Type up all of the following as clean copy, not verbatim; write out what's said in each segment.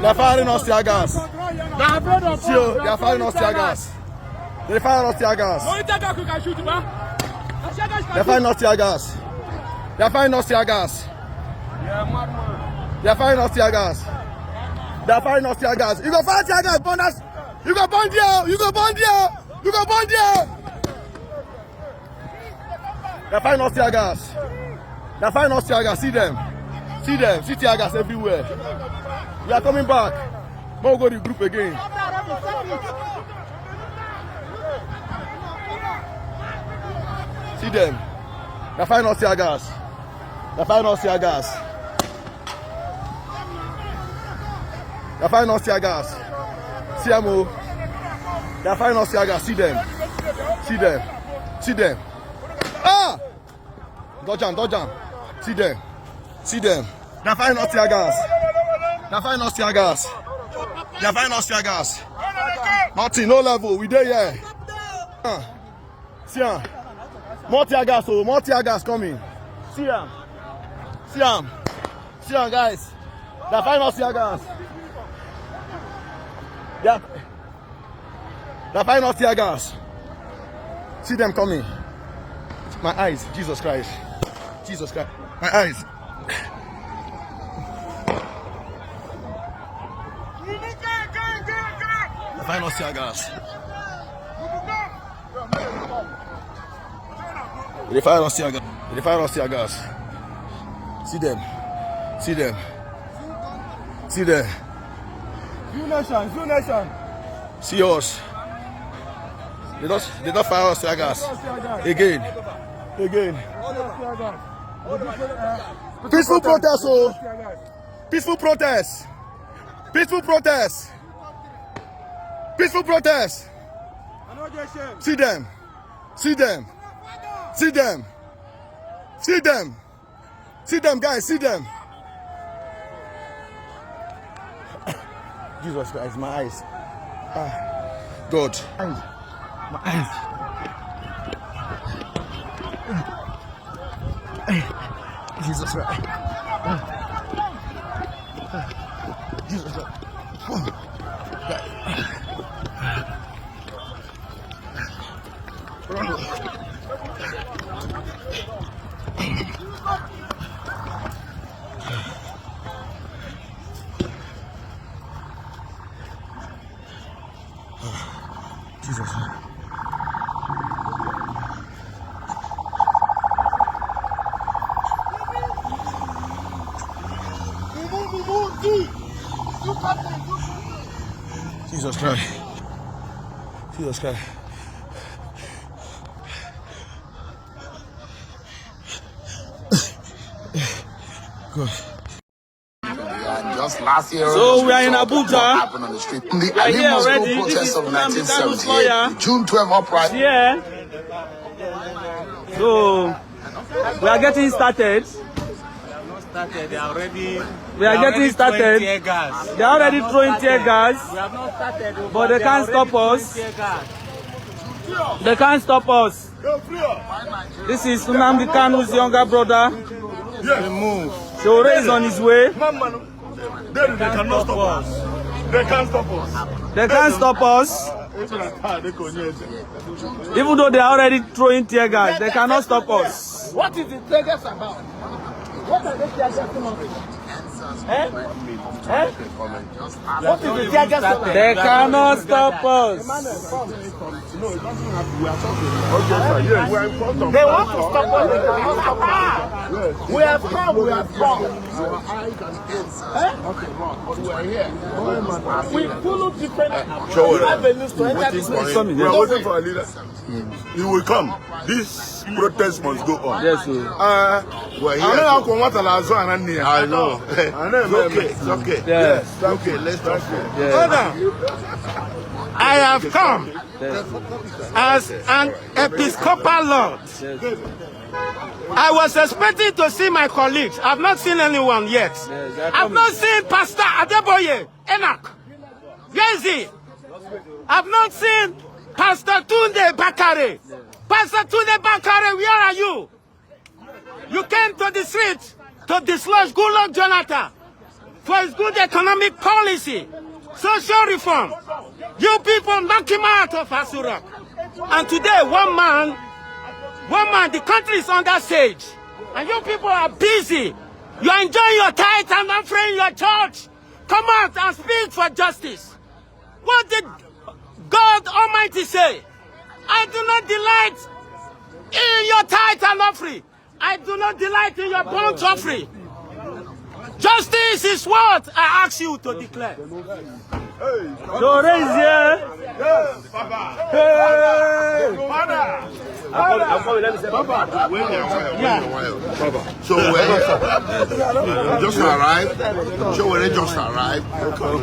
They're firing us tear gas. They are firing us tear gas. They fire us tear gas. They're firing us tear gas. They're firing us tear gas. They're firing us tear gas. They're firing us tear gas. You go fire tear gas, burn us. You go burn there. You go burn there. You go burn there. They're firing us tear gas. They're firing us tear gas. See them. See them. See tear gas everywhere. We are coming back. We'll go to the group again. See them. They're firing us tear gas. They're firing us tear gas. They're firing us tear gas. CMO. They're firing us tear gas. See them. See them. See them. Ah! Dodge them. Dodge them. See them. See them. They're firing us tear gas. They're firing us tear gas. They're firing us tear gas. Nothing. No level. We there, yeah. See them. More tear gas. Oh, more tear gas coming. See them. See them. See them, guys. They're firing us tear gas. They're firing us tear gas. See them coming. My eyes. Jesus Christ. Jesus Christ. My eyes. They're firing us tear gas. They fire us tear gas. They fire us tear gas. See them. See them. See them. Zoo Nation. See us. They don't fire us tear gas. Again. Peaceful protest, oh. Peaceful protest. Peaceful protest. Peaceful protest. See them. See them. See them. See them. See them, guys. See them. Jesus Christ, my eyes. God. My eyes. Jesus Christ. Jesus Christ. Jesus. Jesus Christ. Jesus Christ. Good. Just last year, so we are in Abuja. Happened on the street. The Ali protest of 1978, June 12 uprising. Yeah. So we are getting started. They are already. We are getting started. They are already throwing tear gas. We have not started, but they can't stop us. They can't stop us. This is Nnamdi Kanu's younger brother. So Ray is on his way. They cannot stop us. They can't stop us. They can't stop us. Even though they are already throwing tear gas, they cannot stop us. What is the tear gas about? What are they tear gassing us? What is the tear gas about? They cannot stop us. No, it doesn't happen. We are talking. Okay, sir. Yes, we are in front of. They want to stop us. They cannot stop us. Yes. We have come. We have come. Our eyes and ears. Okay, wrong. But we are here. We follow different. Show we have a list to enter this place. We are waiting for a leader. He will come. This protest must go on. Yes, sir. We're here. I know. It's okay. Yes. Okay, let's talk. I have come as an Episcopal Lord. I was expecting to see my colleagues. I've not seen anyone yet. I've not seen Pastor Adeboye Enoch. Where is he? I've not seen Pastor Tunde Bakare. Pastor Tunde Bakare, where are you? You came to the street to dislodge Goodluck Jonathan. for his good economic policy, social reform. You people knock him out of Asurok. And today, one man, the country is under siege. And you people are busy. You are enjoying your tithe and offering in your church. Come out and speak for justice. What did God Almighty say? I do not delight in your tithe and offering. I do not delight in your burnt offering. Justice is what I ask you to declare. So raise here. Yes, Papa. Hey, Father. So we just arrived. So we just arrived,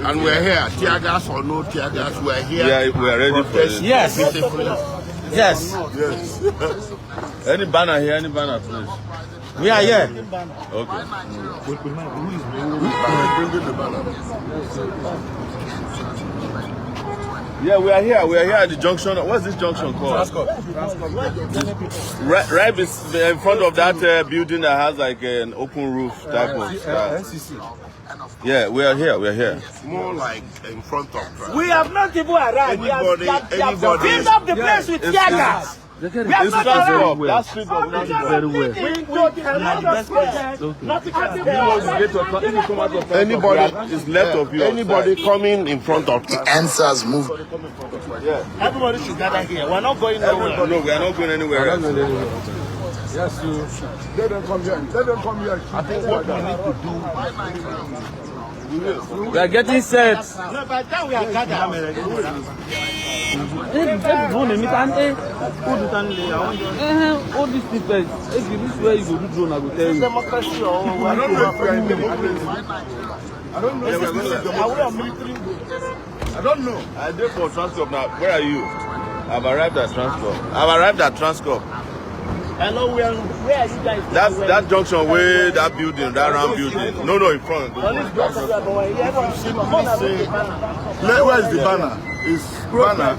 and we're here. Tear gas or no tear gas, we're here. Yeah, we are ready for it. Yes. Yes. Yes. Any banner here? Any banner, please? We are here. Okay. Yeah, we are here. We are here at the junction. What's this junction called? Right in front of that building that has like an open roof type of stuff. Yeah, we are here. We are here. More like in front of. We have not even arrived. Anybody. Filled up the place with tear gas. We have not arrived. That street was not very well. Anybody is left of you. Anybody coming in front of. The answers move. Everybody should gather here. We're not going nowhere. No, we are not going anywhere. Yes, you. Let them come here. Let them come here. I think what we need to do. We are getting set. No, by the time we are gathered. All these people, if you reach where you go do drone, I will tell you. Democracy I don't know if we are in democracy. I don't know if we are military. I don't know. I did for Transcorp now. Where are you? I've arrived at Transcorp. Hello, where are you guys? That junction way, that building, that round building. No, in front. Where is the banner? Is banner?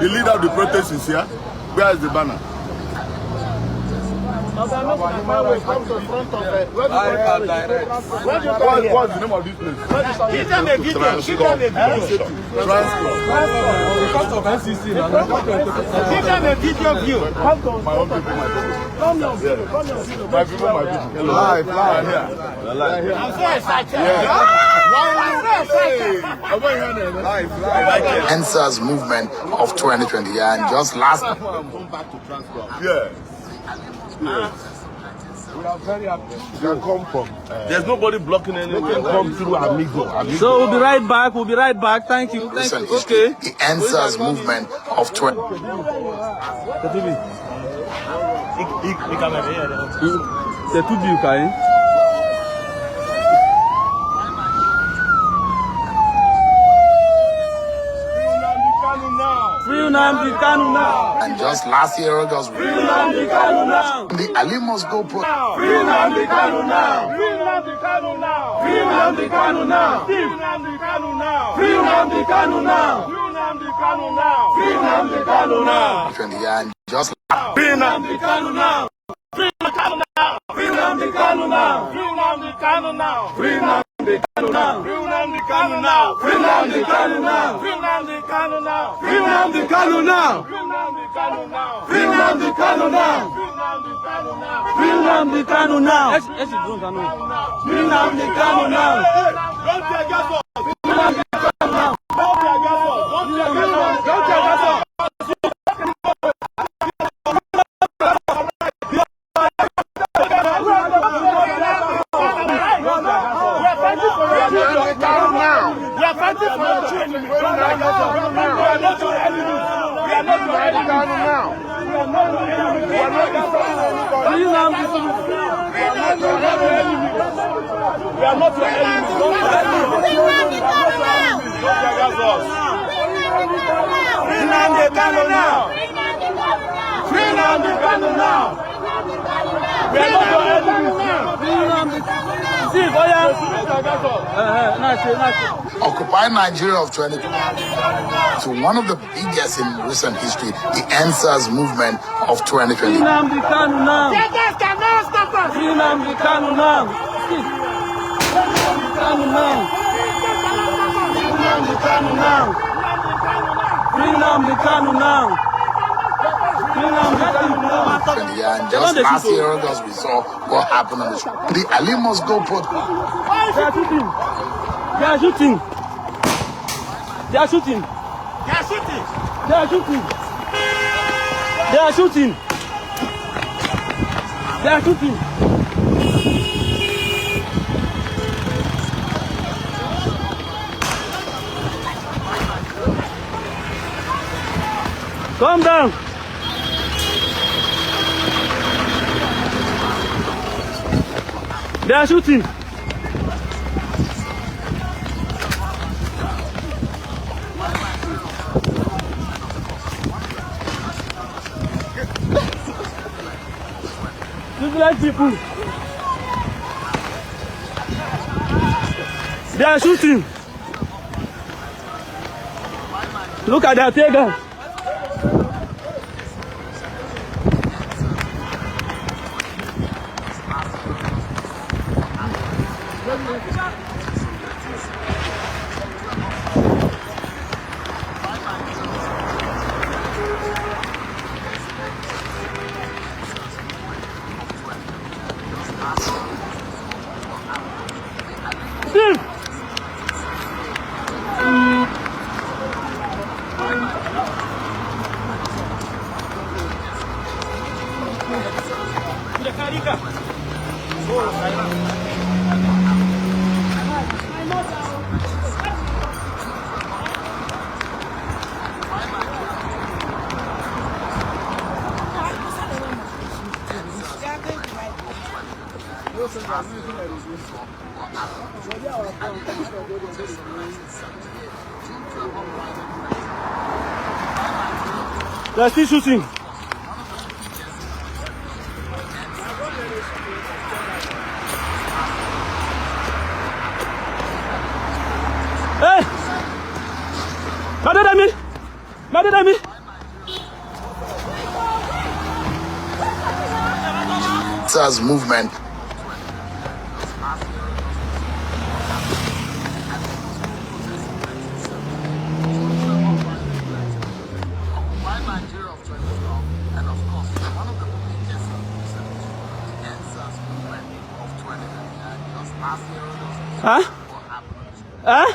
The leader of the protest is here. Where is the banner? What's the name of this place? Give them a video. Give them a video view. My people. Live here. I'm so excited. Answers movement of 2020 and just last. Yeah. Yes. We are very happy. We can come from. There's nobody blocking anything. Come through Amigo. So we'll be right back. Thank you. Recent Okay. history, the answers movement of 20. The two view, Kai. Free Nnamdi Kanu now. And just last year, August, Free Nnamdi Kanu now. the Ali must go pro. Free Nnamdi Kanu now. Free Nnamdi Kanu now. Free Nnamdi Kanu now. Free Nnamdi Kanu now. Free Nnamdi Kanu now. Free Nnamdi Kanu now. 20 and just Free Nnamdi Kanu now. Free Nnamdi Kanu now. Free Nnamdi Kanu now. Free Nnamdi Kanu now. Free Nnamdi Kanu now. Free Nnamdi Kanu now. Free Nnamdi Kanu now. Free Nnamdi Kanu now. Free Nnamdi Kanu now. Free Nnamdi Kanu now. Free Nnamdi Kanu now. Free Nnamdi Kanu now. Occupy Nigeria of 2020 to one of the biggest in recent history, the answers movement of 2020. Nnamdi Kanu now. They cannot stop us. Nnamdi Kanu now. now. Nnamdi Kanu now. Free Nnamdi Kanu now. Free Nnamdi Kanu now. And just last year, August, we saw what happened on the street. The Ali must go put. They are shooting. They are shooting. They are shooting. They are shooting. They are shooting. They are shooting. They are shooting. Calm down. They are shooting. Civilized people. They are shooting. Look at their tear gas. They are still shooting. Hey! Madame! Madame! SARS movement. Huh? Huh?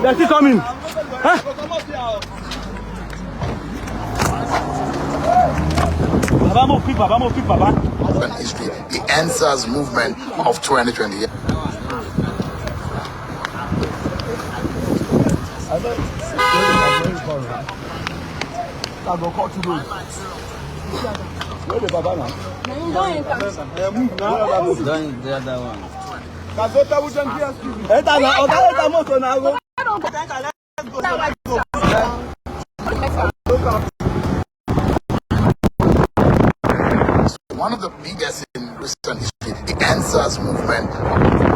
They're still coming. Huh? Baba, move quick, Baba, move quick, Baba. History, the NSAS movement of 2020. One of the biggest in recent history, the NSAS movement.